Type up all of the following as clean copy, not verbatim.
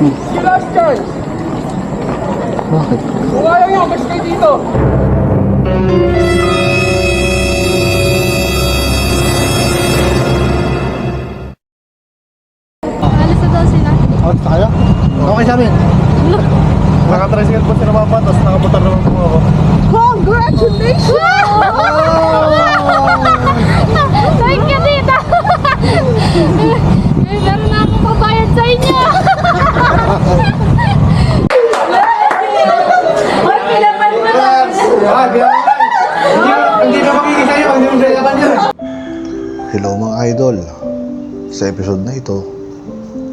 Yung last chance. Bakit? Kung ayaw nyo, mas kayo dito. Alis na daw sila. Out tayo? Okay sa amin. Naka-tricycle po si Mama, tapos nakaputar naman po ako. Congratulations! Thank you, tita! Meron na akong pabayad sa inyo! Ay, pinapan mo lang! Hindi na makikita yun, hindi mo sinayaban yun. Hello mga idol. Sa episode na ito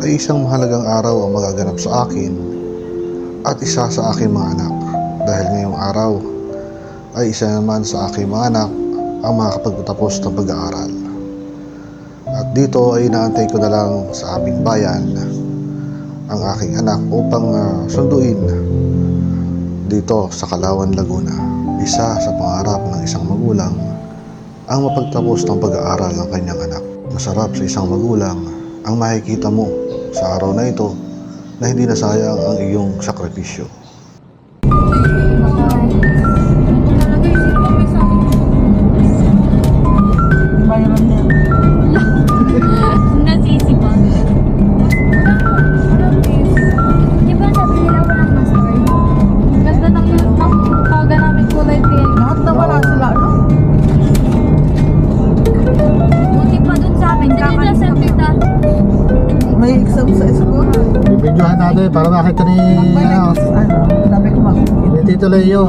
ay isang mahalagang araw ang magaganap sa akin at isa sa aking mga anak. Dahil ngayong araw ay isa naman sa aking mga anak ang makakapagtapos ng pag-aaral. At dito ay inaantay ko na lang sa aming bayan ang aking anak upang sunduin dito sa Kalawan, Laguna. Isa sa pangarap ng isang magulang ang mapagtapos ng pag-aaral ng kanyang anak. Masarap sa isang magulang ang makikita mo sa araw na ito na hindi nasayang ang iyong sakripisyo. Nasisi ba? Di ba sabi nila walang master? Ganda ng taga namin kulay pink. Lahat na wala sila, no? Buti pa dun sa amin. Sige na, sir, tita. May exam sa school. Bibidyohan natin para makita ni Sabi ko ni Tito Leo.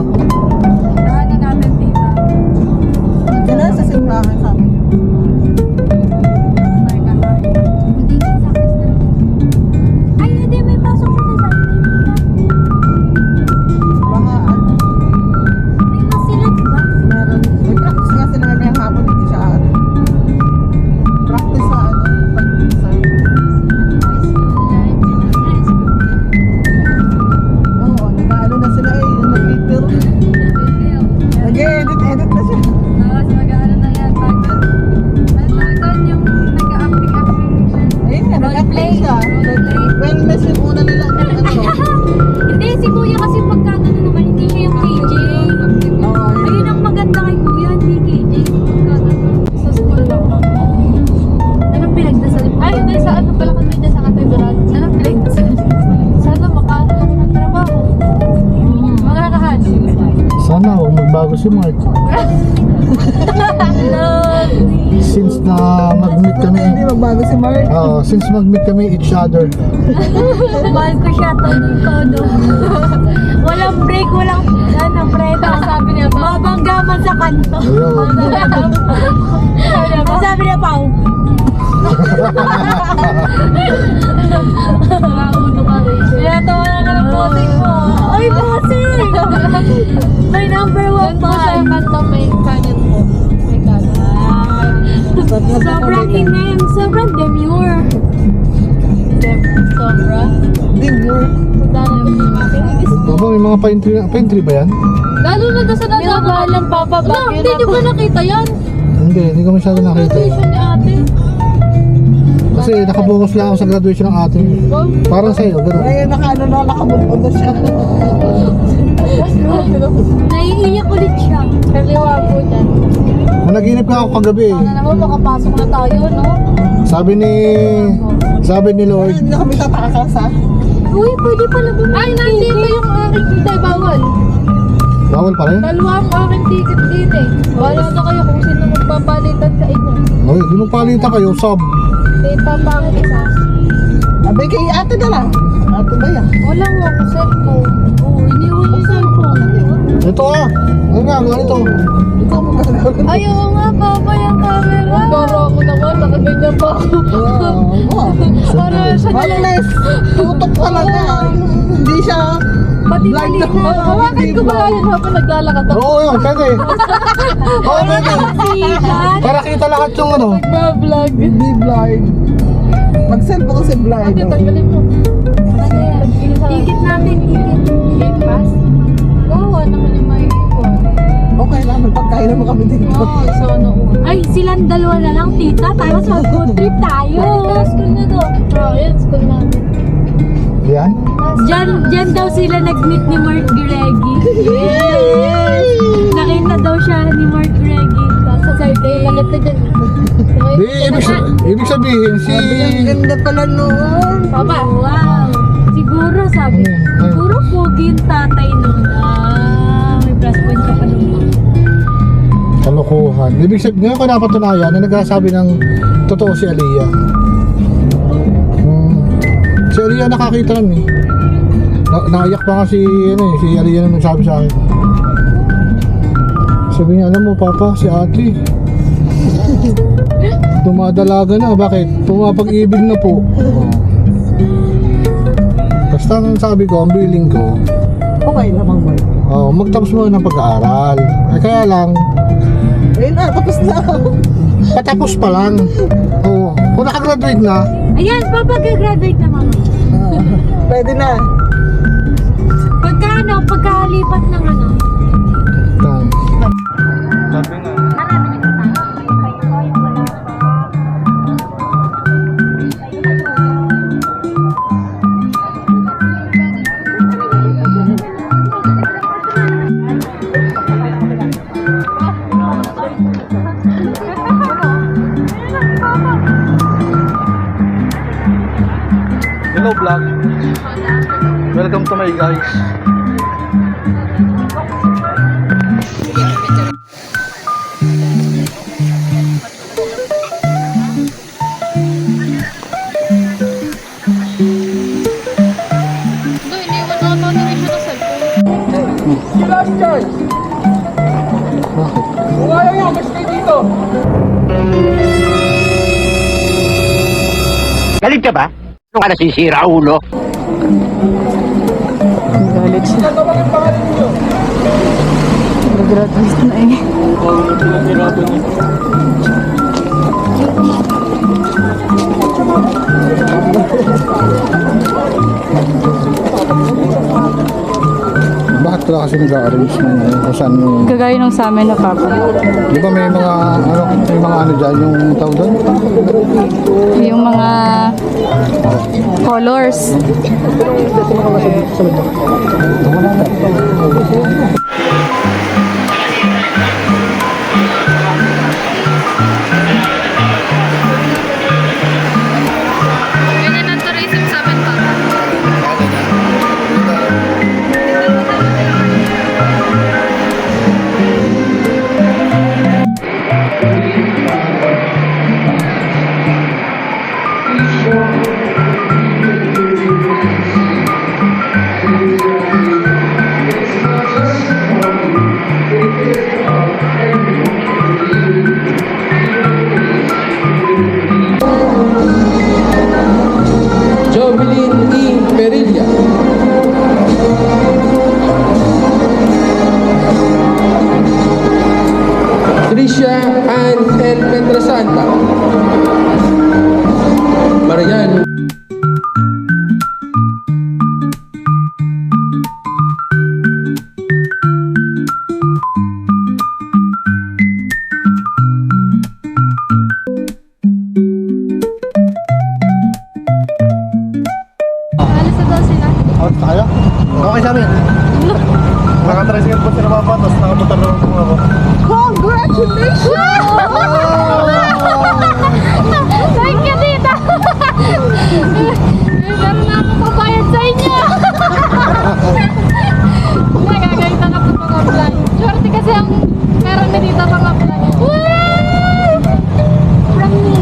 Daanan natin, tita. Diyan na sa simbahan sa amin. Hindi sa sakis na. Ay, hindi. May pasok na sa akin, tita. Mga ano, May mas sila, diba? meron. May practice nga sila ngayong hapon, hindi siya ano. Practice sa ano, pag-sa. Oo, nag-ano na sila eh, nag-Twitter. Nag-edit na siya. Ayun nga, nag-acting siya. Wellness yung una nila. Ano, Hindi, si kuya kasi pagka gano'n naman, hindi siya yung KJ. Ayun ang maganda kay kuya, hindi KJ. Sa school lang. Anong pinagdasal? Ay, hindi, sa ano pala kami na sa katedral. Anong pinagdasal? Sana makahanap ng trabaho. Makakahan. Sana huwag magbago si Mark. Since na mag-meet kami, hindi magbago si Mark. since mag-meet kami each other, Mahal ko siya, todo. Walang break, walang preno. Sabi niya pa. Mabanggaman sa kanto. Sabi niya pa. Tinatawa na ka ng posing mo. Ay, posing! May number 1 pa. Sa kanto may canyon po. May canyon. Sobrang inem. Sobrang demure. Sobra. Dimur. Baba, may mga pine tree ba yan? Lalo na sa nasa lang pababa. Hindi nyo ba nakita yan? Hindi ko masyado nakita. Graduation ni ate. Kasi nakabukas lang ako sa graduation ng ating. Parang sa'yo, gano'n. Ngayon nakabulbon na siya. Naiiyak ulit siya. Kaliwa po dyan. Managinip nga ako kagabi. Sana naman makapasok na tayo, no? Sabi ni Lord, Hindi na kami tatakas ha. Uy, pwede pala bumili. Ay, nandito yung aking kita. Bawal. bawal pa rin? Dalawa ang aking ticket din eh. Wala na kayo kung sino magpapalitan sa inyo. Okay, di magpalitan kayo, sub. Data pa ang isa. Abay kay ate na lang. Ate ba yan? Wala nga ako cellphone. Oo, iniwan yung cellphone. Ito ano nga, ganito. Ikaw mo gagawin. Ay, oo nga, papa yung camera. Para ako naman, nakaganyan pa ako. Para siya Wellness. Tutok talaga. Hindi siya. pati Blind mali ako. na. Hawakan ko ba yan habang naglalakad ako? Oo, yun, pwede. Oo, pwede. Sikat. Para kita lahat yung ano. Nagbablog. Hindi blind. Mag-send po kasi blind. Ate, tanggalin mo. Ticket natin, ticket. Gate pass? Oo, naman yung may ipon. Okay lang, magpagkain naman kami dito. Oo, so ano. Ay, silang dalawa na lang, tita. Tapos mag-food trip tayo. School na to. Oo, yan, school natin. Hindi yan? Diyan daw sila nag-meet ni Mark Greggy. Yes! Nakita daw siya ni Mark Greggy. Sa Saturday, nakita dyan. Di, ibig sabihin, si... Ang ganda pala noon. Papa, wow. Siguro sabi, siguro pogi yung tatay nun. May plus point ka pa naman. Kalokohan. Ibig sabihin, ngayon ko napatunayan na nagsasabi ng totoo si Aliyah. Si Aliyah nakakita nun eh. Naiyak pa nga si Aliyah na nagsabi sa akin. Sabi niya, alam mo papa, si ate dumadalaga na. Bakit? Pumapag-ibig na po. Basta ang sabi ko, ang billing ko, Okay lamang boy. magtapos mo ng pag-aaral. Kaya lang, Ayun na, tapos na. patapos pa lang. Oo. Kung nakagraduate na, Ayan, papag-graduate na mama. Pwede na. Pagkalipat ng ano. Sabi nga. Hello vlog. Welcome to my guys. Last chance. bakit? Kung ayaw nyo, mas kayo dito. Galit ka ba? Ano ka nasisira, ulo? Galit siya. Tatawagin pangalan ninyo. Nag-graduate na eh. Bakit pala kasi nag-arrange ng kung saan yung... Kagaya nung sa amin na papa. Di ba may mga ano dyan yung tawag doon? Yung mga colors. Ganyan ang tourism sa amin pa. Jovelyn E. Perilla. Tricia Ann N. Petrasanta. Marian Alis na daw sila. Out tayo? Okay sa amin. Nakatricycle po sila mama, tapos nakamotor naman po ako. Congratulations! Thank you, tita! Meron na ako pabayad sa inyo! Nagagayta na po mga vlog. Swerte kasi ang meron na dito mga vlog. Wow! From me.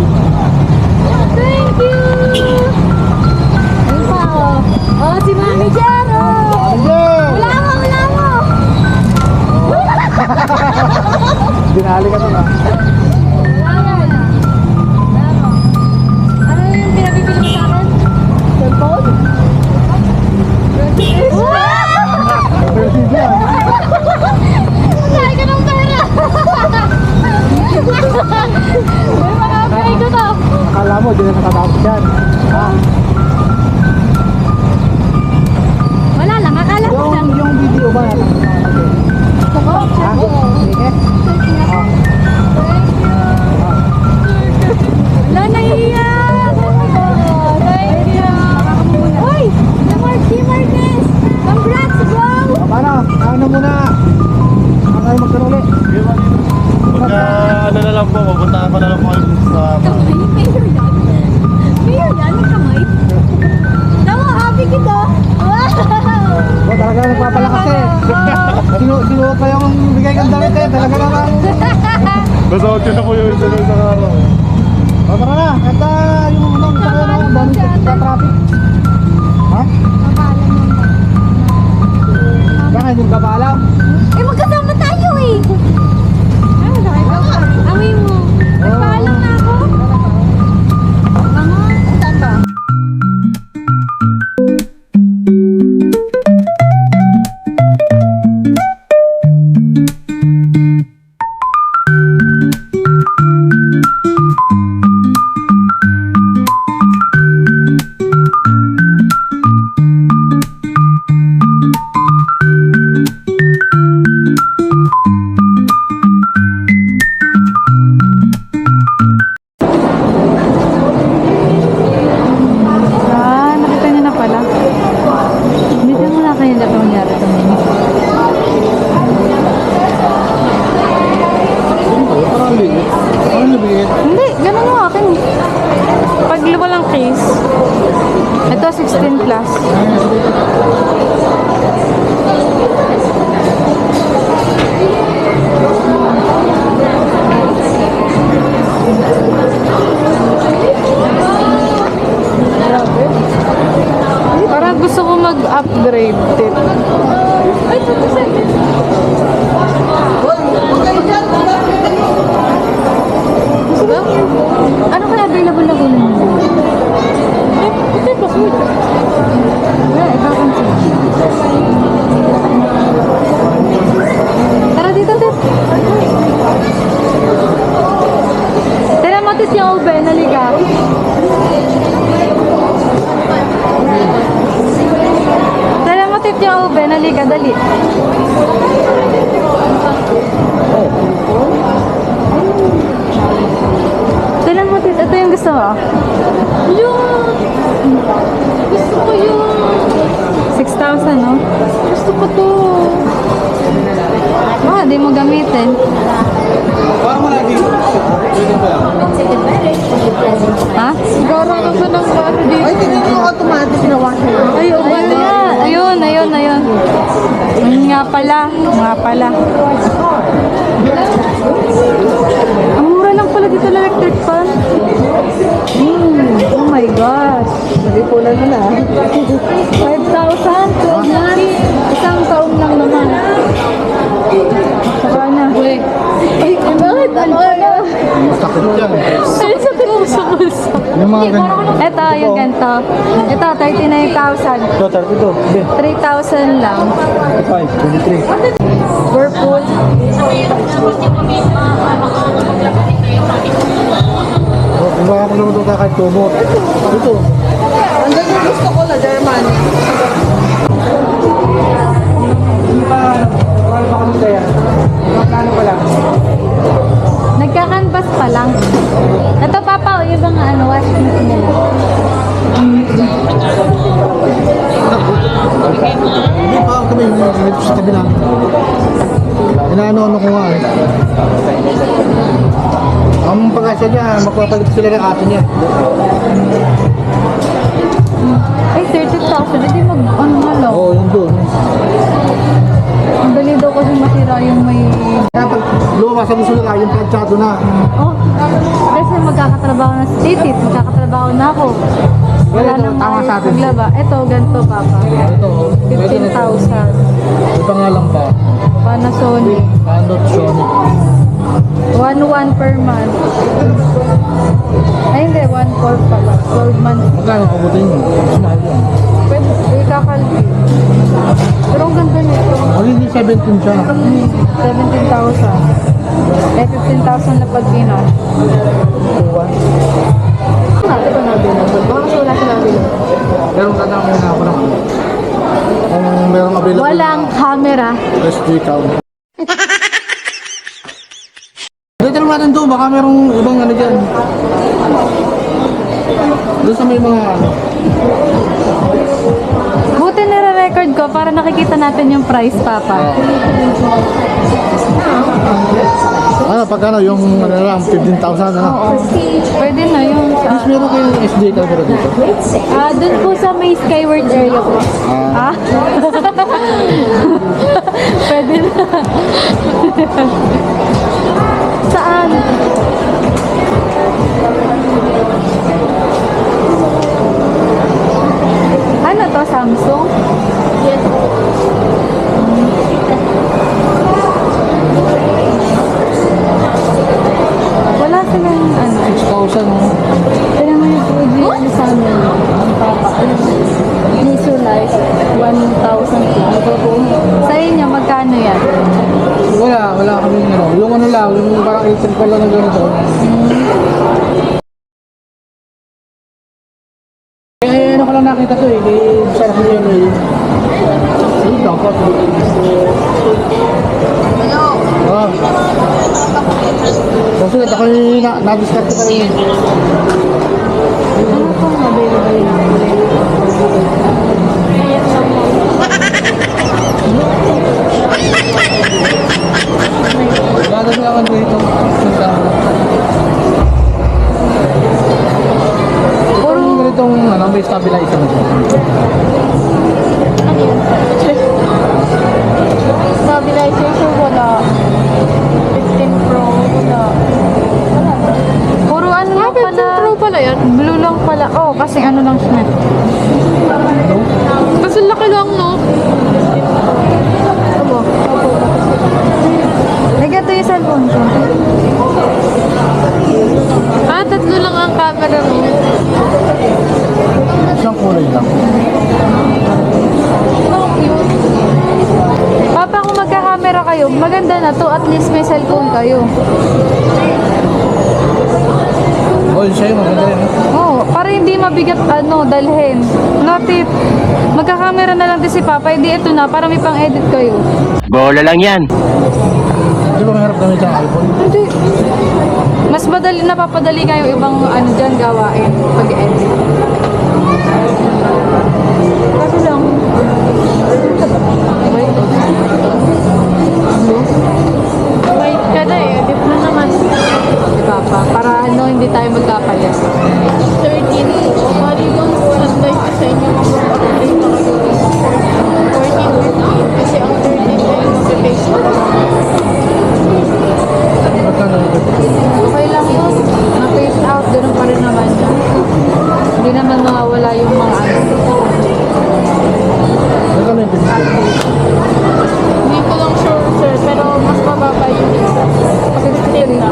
Thank you! Ayun pa, oh. Oh, si Mami Jero! Wala mo, wala mo! Dinali ka na. Dito. Wow! Oh, talaga nagpapalakas eh. Sinuot pa yung bigay kang damit eh. Talaga naman. Nasa 8 na po yung isa ng isang araw. O tara na. Kanta yung ano. Tara na. Dami sa traffic. Ha? Bakit yung kapalam? Eh, magkasama tayo eh. Amoy mo. Nagpaalam na ako. Mama, saan ba? Nakita niyo na pala. Hindi ka muna kayo na pangyari ito ninyo. Parang liit. Hindi, ganun yung akin. Pag walang case, ito 16 plus. Parang gusto ko mag-upgrade tip. Ay, ito ano kaya available na gulong mo? Ito pa sweet. Wala, ikakansin. Tara dito, Tip. Tira mo, Tis, yung ube. Naliga. Tira mo, Tip, yung ube. Naliga, dali. Tignan mo, Tit. Ito yung gusto mo. Yun! Gusto ko yun. 6,000, no? Gusto ko to. Di mo gamitin. Ha? Siguro ano ba ng ano dito? Ay, tingnan mo automatic na washer. Ay, oo nga. Ayun. Ayun nga pala. Ang mura lang pala dito na electric fan. Oh my gosh. Nalipunan mo na. 5,000. Isang taon lang naman. Saka na. Ay, bakit? Ano na? Sakit yan. Ay, sakit mo sa puso. Yung mga ganyan. Ito, yung ganito. Ito, 39,000. Ito, ito. 3,000 lang. 5, 23. Whirlpool. Oh, kung baka ko naman ito kahit tumot. Ito. Andun yung gusto ko na German. Nagkakanvas pa lang. Ito, Papa, yung bang wash machine nila. Hindi pa kami dito sa tabi lang. Inaano-ano ko nga eh. Ang pag-asa niya, magpapalit sila ng ato niya. Ay, 30,000. Hindi ano nga lang. Oo, yun doon. Ang dali daw kasi masira yung may... Dapat lumabas sa muso na yung planchado na. Oh, kasi magkakatrabaho na si Titi. Magkakatrabaho na ako. Wala Ito, nang tama sa atin. maglaba. Ito, ganito, Papa. Ito, 15,000. Iba nga lang ba? Panasonic. Panot Sonic. 1,1 per month. Ay, hindi. 1,4 pala. 12 months. Magkano kabutin mo? Mas mahal yan. Pwede, ikakalbi. Pero ang ganda nito. Magiging 17 siya. 17,000. Eh, 15,000 na pag ginas. Ito na din. Baka kasi wala silang bilhin. Pero ang ganda na ako naman. Kung merong available Walang camera. SD count. Dito lang natin doon, baka merong ibang ano dyan. Doon sa may mga ano. Buti nire-record ko para makikita natin yung price, Papa. Ano, pagkano yung ano lang, 15,000 ano? Oo. Pwede na yung Mas sa... meron kayong SD camera dito? Doon po sa may skyward area po. Ah? Pwede na. Saan? Ano to, Samsung? Yes. Wala silang ano. 6,000 no? Kaya mo yung food ano sa amin. Ang papa. Miso life. 1,000 po. Sa inyo, magkano yan? Wala kami ano. Yung ano lang, yung parang electrical lang na ganito. Eh, ano ko lang nakita to eh. Sarap mo yun eh. Sige, dapat. Ah. Kasi ako yung na-discard ko rin. Ano pong available na? Bago na ako dito. Puro ganitong ano, may stabilizer na siya. Stabilizer ko wala. 15 Pro wala. Puro ano lang pala. 15 Pro pala yan? Blue lang pala. Oh, kasi ano lang siya. Kasi laki lang, no? Abo. Nagato yung cellphone ko. Tatlo lang ang camera mo. Isang kulay lang. Oh, cute. Papa, kung magka-camera kayo, maganda na to. At least may cellphone kayo. Oh, yun sa'yo, maganda yun. Oo, para hindi mabigat dalhin. Notit, magka-camera na lang din si Papa. Hindi ito na, para may pang-edit kayo. Bola lang yan. Di ba mahirap gamit ang iPhone? Hindi. Mas madali, napapadali kayo ibang dyan gawain pag-edit. Kaso lang. Wait. Wait ka na eh. Edit na naman. Si Papa. Para hindi tayo magkapalas. 13. Bali bang sunday ko sa inyo mag-update na kayo. 14, 15. Kasi ang 13 ay mag-Facebook. Magkano ito? Okay lang yun. Na-phase out. Ganun pa rin naman yun. Hindi naman mawawala yung mga Magkano yung pinito? Hindi ko lang sure, sir. Pero mas mababa yung isa. Kasi 15 na.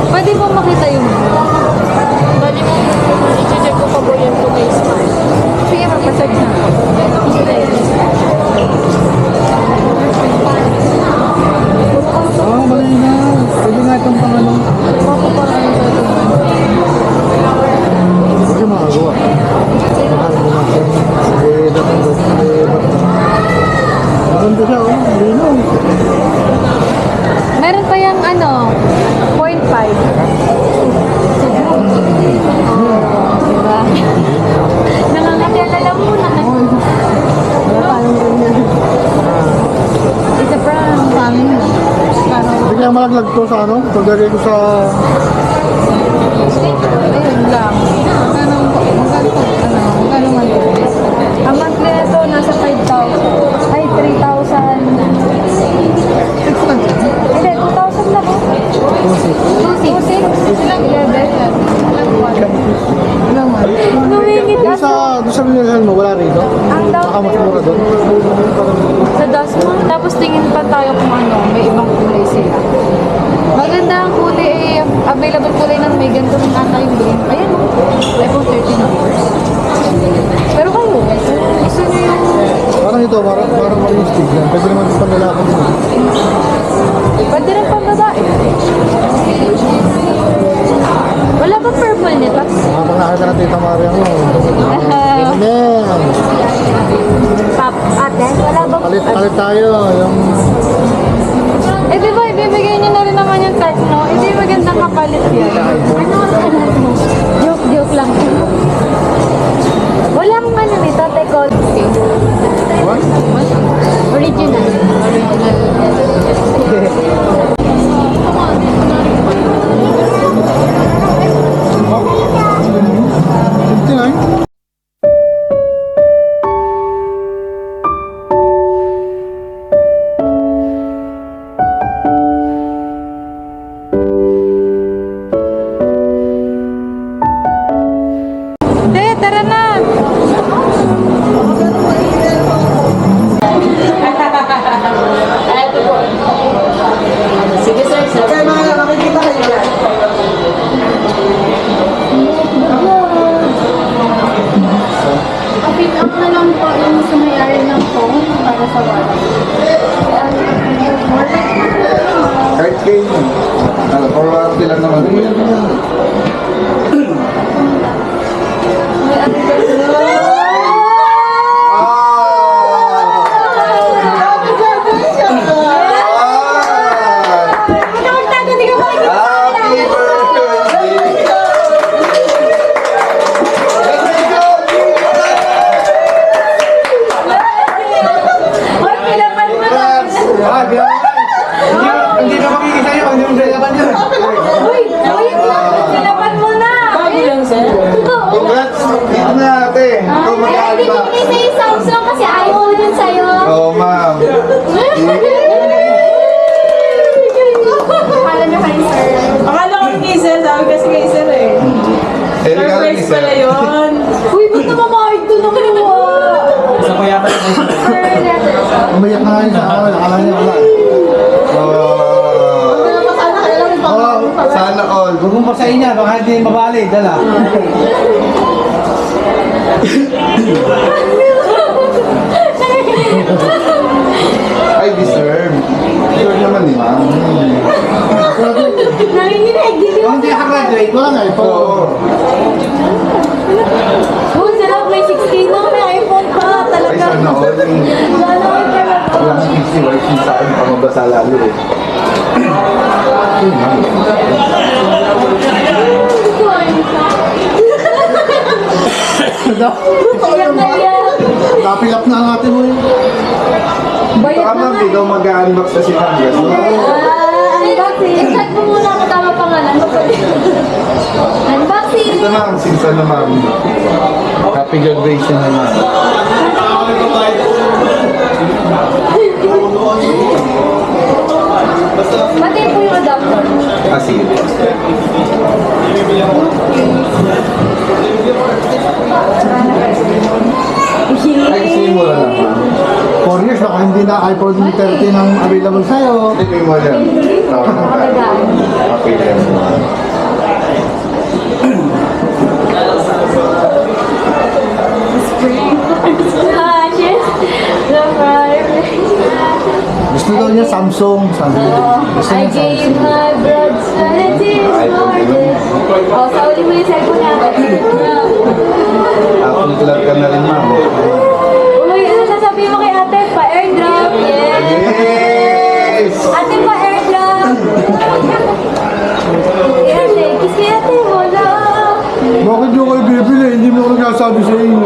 Pwede mo makita yung bali mo, i-check ko pa po yan kung may smart. Sige, magpasearch na. Oo, mali na. Pwede nga itong pangalong. Hindi makagawa. Mahal mo na siya. Eh, dating doon. Eh, ba't? Maganda siya, oh. Lino. Meron pa yung 0.5. Diba? Nangangagalala mo na. It's a prank. Biglang malaglag to sa ano? Pagdali ko sa... Ayun lang. Magkano man ito? Ang monthly na ito, nasa 5,000. Ay, 3,000. 6 lang. Hindi, 2,000 lang. 2,600. Ilang 11? Ilang man? Numingit Doon sa binilhan mo, wala rito? Ang down Baka mas mura doon. sa Dasmo. Tapos tingin pa tayo kung may ibang kulay sila. Maganda ang kulay available kulay ng may ganito ng ata yung green. Ayan o. iPhone 13 numbers. Pero kayo, gusto nyo yung... Parang ito, parang realistic yan. Pwede naman yung panlalakad mo. Pwede rin pang babae. Wala ba purple nito? Habang nakita na Tita Maria mo. Amen. Ate, wala ba? Palit tayo. Yung... Eh di ba, ibibigay niyo na rin naman yung type, no? Hindi magandang kapalit yan. Ano ang alam mo? Joke lang. Walang nito, ate ko. Original. Tara na! Sige sir, sir. Kaya mga makikita kayo dyan. Kapit up na lang po yung sumayari ng phone para sa wala. Kahit kayo. Forward lang naman. Hindi na makikita sa'yo, hindi mo sa'yapan yun. Silapan mo na! Bago lang, sir? Totoo. Congrats! Dito na ate. Ikaw Ay, mag-aaral hindi ba? ko binigay sa'yo Samsung kasi ayaw ko yun sa'yo. Oo, ma'am. Akala niyo kayo, sir. Akala ko ni sir, sabi kasi kay sir eh. Surprise Pala yun. Uy, ba't namamahid to na kinuha? Sa kaya pa yun. Sir, letter. Umayak na kayo sa akin. Akala niya wala. Sana kayo lang yung Sana all. Huwag mong pasahin niya, baka hindi mabali. Dala. I deserve. Deserve naman ni ma'am. Nanginginig, hindi mo. Hindi ka-graduate, wala nga ito. Oh, sarap, may 16 na, may iPhone pa. Ay, Talaga. sana all. Sana all talaga. Walang 60 white sa akin, pamabasa lalo eh. Iyak na iyak. Napilap na ang ate mo eh. Bayad Baka na ma'am, nga. ikaw mag-unbox na si Congress. Unboxing. Check mo muna kung tama pangalan mo. Unboxing. Ito ma'am, since ano ma'am. Happy graduation na ma'am. Pati po yung adapter. Ah, sige. Ay, kasi mo lang ma'am. 4 years, baka hindi na iPhone 13 ang available sa'yo. Hindi mo lang. Tawag na tayo. Happy graduation. Cheers. The fire. Gusto daw niya Samsung. Sabi niya. Gusto I niya gave Samsung. my blood, sweat, and tears for this. Oh, sa uli mo yung cellphone niya. Apple club ka na rin ma'am. Uy, ano sasabihin mo kay ate? Pa-airdrop. Yes. Yes! Ate, pa-airdrop. Ate, kiss kay ate. Wala. Bakit yung kayo bibili? Hindi mo ko nagsasabi sa inyo.